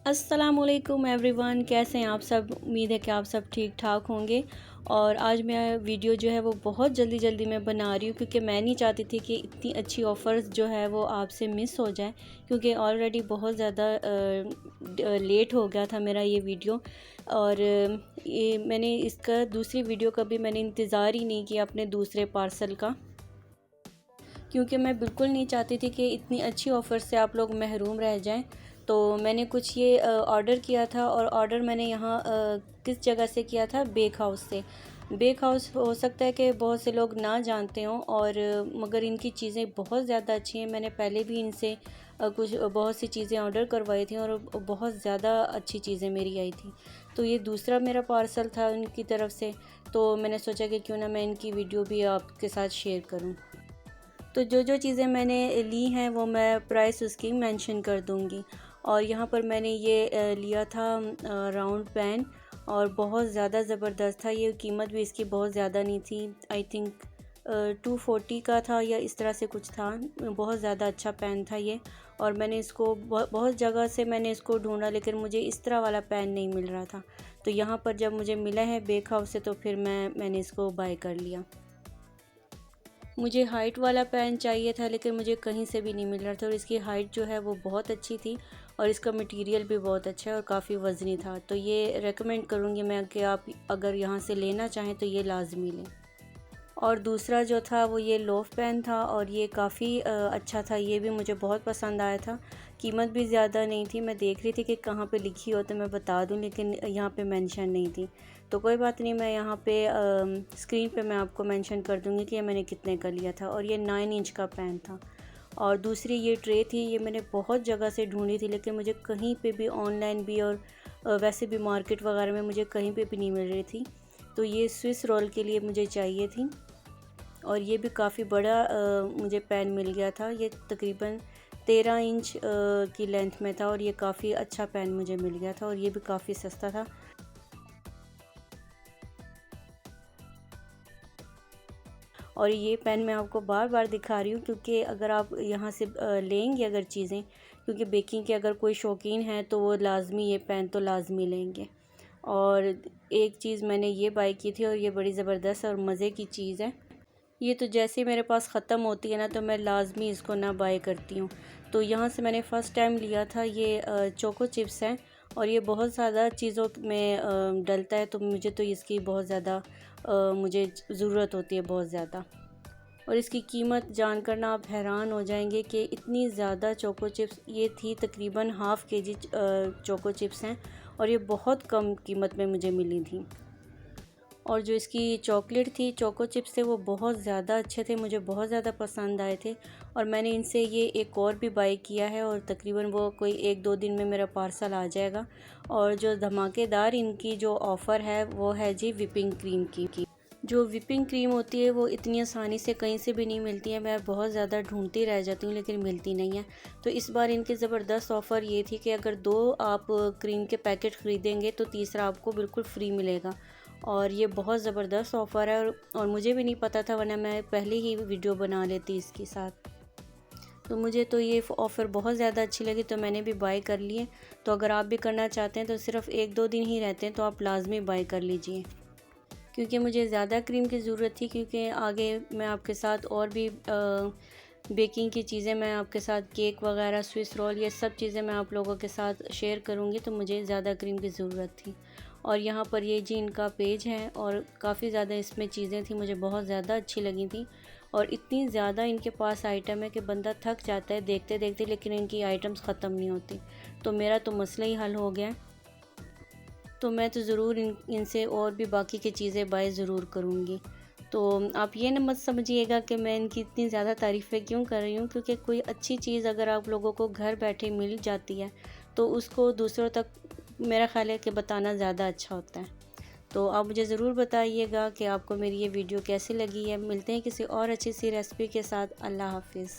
अस्सलामुअलैकुम एवरीवन, कैसे हैं आप सब। उम्मीद है कि आप सब ठीक ठाक होंगे। और आज मैं वीडियो जो है वो बहुत जल्दी में बना रही हूँ क्योंकि मैं नहीं चाहती थी कि इतनी अच्छी ऑफ़र्स जो है वो आपसे मिस हो जाए, क्योंकि ऑलरेडी बहुत ज़्यादा लेट हो गया था मेरा ये वीडियो। और ये मैंने इसका दूसरी वीडियो का भी मैंने इंतज़ार ही नहीं किया अपने दूसरे पार्सल का, क्योंकि मैं बिल्कुल नहीं चाहती थी कि इतनी अच्छी ऑफ़र से आप लोग महरूम रह जाएं। तो मैंने कुछ ये ऑर्डर किया था, और ऑर्डर मैंने यहाँ किस जगह से किया था, बेक हाउस से। बेक हाउस हो सकता है कि बहुत से लोग ना जानते हों, और मगर इनकी चीज़ें बहुत ज़्यादा अच्छी हैं। मैंने पहले भी इनसे कुछ बहुत सी चीज़ें ऑर्डर करवाई थी और बहुत ज़्यादा अच्छी चीज़ें मेरी आई थी। तो ये दूसरा मेरा पार्सल था उनकी तरफ से, तो मैंने सोचा कि क्यों ना मैं इनकी वीडियो भी आपके साथ शेयर करूं। तो जो चीज़ें मैंने ली हैं वो मैं प्राइस उसकी मेंशन कर दूंगी। और यहाँ पर मैंने ये लिया था राउंड पेन, और बहुत ज़्यादा ज़बरदस्त था। ये कीमत भी इसकी बहुत ज़्यादा नहीं थी, आई थिंक 240 का था या इस तरह से कुछ था। बहुत ज़्यादा अच्छा पेन था ये। और मैंने इसको बहुत जगह से मैंने इसको ढूंढा, लेकिन मुझे इस तरह वाला पेन नहीं मिल रहा था। तो यहाँ पर जब मुझे मिला है बेक हाउस से, तो फिर मैंने इसको बाय कर लिया। मुझे हाइट वाला पेन चाहिए था, लेकिन मुझे कहीं से भी नहीं मिल रहा था। और इसकी हाइट जो है वो बहुत अच्छी थी, और इसका मटेरियल भी बहुत अच्छा है और काफ़ी वज़नी था। तो ये रेकमेंड करूँगी मैं कि आप अगर यहाँ से लेना चाहें तो ये लाजमी लें। और दूसरा जो था वो ये लोफ पेन था, और ये काफ़ी अच्छा था। ये भी मुझे बहुत पसंद आया था। कीमत भी ज़्यादा नहीं थी। मैं देख रही थी कि कहाँ पे लिखी हो तो मैं बता दूं, लेकिन यहाँ पे मेंशन नहीं थी। तो कोई बात नहीं, मैं यहाँ पे स्क्रीन पे मैं आपको मेंशन कर दूँगी कि ये मैंने कितने का लिया था। और ये 9 इंच का पेन था। और दूसरी ये ट्रे थी, ये मैंने बहुत जगह से ढूंढी थी, लेकिन मुझे कहीं पे भी, ऑनलाइन भी और वैसे भी मार्केट वगैरह में मुझे कहीं पे भी नहीं मिल रही थी। तो ये स्विस रोल के लिए मुझे चाहिए थी। और ये भी काफ़ी बड़ा मुझे पेन मिल गया था। ये तकरीबन 13 इंच की लेंथ में था, और ये काफ़ी अच्छा पेन मुझे मिल गया था, और ये भी काफ़ी सस्ता था। और ये पेन मैं आपको बार बार दिखा रही हूँ, क्योंकि अगर आप यहाँ से लेंगे अगर चीज़ें, क्योंकि बेकिंग के अगर कोई शौकीन है तो वो लाजमी ये पेन तो लाजमी लेंगे। और एक चीज़ मैंने ये बाय की थी, और ये बड़ी ज़बरदस्त और मज़े की चीज़ है। ये तो जैसे ही मेरे पास ख़त्म होती है ना, तो मैं लाजमी इसको ना बाय करती हूँ। तो यहाँ से मैंने फ़र्स्ट टाइम लिया था। ये चोको चिप्स हैं, और ये बहुत ज़्यादा चीज़ों में डलता है, तो मुझे तो इसकी बहुत ज़्यादा मुझे ज़रूरत होती है, बहुत ज़्यादा। और इसकी कीमत जानकर ना आप हैरान हो जाएंगे कि इतनी ज़्यादा चोको चिप्स ये थी। तकरीबन हाफ़ केजी चोको चिप्स हैं, और ये बहुत कम कीमत में मुझे मिली थी। और जो इसकी चॉकलेट थी, चोको चिप्स थे, वो बहुत ज़्यादा अच्छे थे, मुझे बहुत ज़्यादा पसंद आए थे। और मैंने इनसे ये एक और भी बाय किया है, और तकरीबन वो कोई 1-2 दिन में मेरा पार्सल आ जाएगा। और जो धमाकेदार इनकी जो ऑफ़र है वो है जी विपिंग क्रीम की। जो विपिंग क्रीम होती है वो इतनी आसानी से कहीं से भी नहीं मिलती है। मैं बहुत ज़्यादा ढूंढती रह जाती हूँ, लेकिन मिलती नहीं है। तो इस बार इनकी ज़बरदस्त ऑफ़र ये थी कि अगर 2 आप क्रीम के पैकेट ख़रीदेंगे तो तीसरा आपको बिल्कुल फ्री मिलेगा। और ये बहुत ज़बरदस्त ऑफ़र है, और मुझे भी नहीं पता था, वरना मैं पहले ही वीडियो बना लेती इसके साथ। तो मुझे तो ये ऑफ़र बहुत ज़्यादा अच्छी लगी, तो मैंने भी बाय कर लिए। तो अगर आप भी करना चाहते हैं तो सिर्फ़ 1-2 दिन ही रहते हैं, तो आप लाजमी बाय कर लीजिए। क्योंकि मुझे ज़्यादा क्रीम की ज़रूरत थी, क्योंकि आगे मैं आपके साथ और भी बेकिंग की चीज़ें, मैं आपके साथ केक वगैरह, स्विस रोल, ये सब चीज़ें मैं आप लोगों के साथ शेयर करूँगी। तो मुझे ज़्यादा क्रीम की ज़रूरत थी। और यहाँ पर ये जी इनका पेज है, और काफ़ी ज़्यादा इसमें चीज़ें थी, मुझे बहुत ज़्यादा अच्छी लगी थी। और इतनी ज़्यादा इनके पास आइटम है कि बंदा थक जाता है देखते देखते, लेकिन इनकी आइटम्स ख़त्म नहीं होती। तो मेरा तो मसला ही हल हो गया। तो मैं तो ज़रूर इनसे और भी बाकी की चीज़ें बाय ज़रूर करूँगी। तो आप ये न मत समझिएगा कि मैं इनकी इतनी ज़्यादा तारीफ़ें क्यों कर रही हूँ, क्योंकि कोई अच्छी चीज़ अगर आप लोगों को घर बैठे मिल जाती है, तो उसको दूसरों तक मेरा ख़्याल है कि बताना ज़्यादा अच्छा होता है। तो आप मुझे ज़रूर बताइएगा कि आपको मेरी ये वीडियो कैसी लगी है। मिलते हैं किसी और अच्छी सी रेसिपी के साथ। अल्लाह हाफ़िज़।